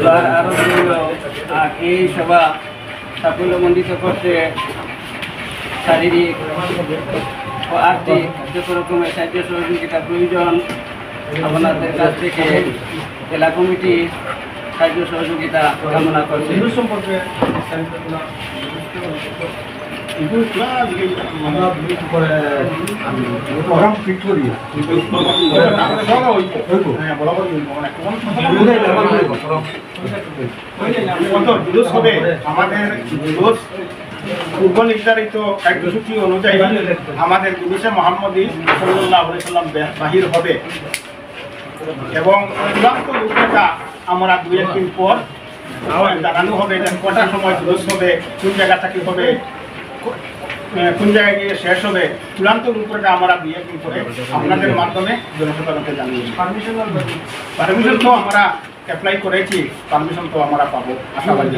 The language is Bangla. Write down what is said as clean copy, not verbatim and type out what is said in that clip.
আরও বিভিন্ন এই সভা সাফল্যমণ্ডিত করতে শারীরিক ও আর্থিক যত রকমের সাহায্য সহযোগিতা প্রয়োজন আপনাদের কাছ থেকে জেলা কমিটি সাহায্য সহযোগিতা কামনা করছে। আমাদের পূর্ব নির্ধারিত কার্যসূচি অনুযায়ী আমাদের জুলুসে মুহাম্মদী সাল্লাল্লাহু আলাইহি সাল্লাম বাহির হবে এবং চূড়ান্ত রূপরেখা আমরা 2-1 দিন পর জানানো হবে যে কটার সময় জুলুস হবে, কোন জায়গা থেকে হবে, কোন জায়গায় গিয়ে শেষ হবে। চূড়ান্ত রূপরেখা আমরা 2-1 দিন পরে আপনাদের মাধ্যমে জনসাধারণকে জানিয়ে পারমিশন তো আমরা অ্যাপ্লাই করেছি, পারমিশন তো আমরা পাবো আশাবাদী।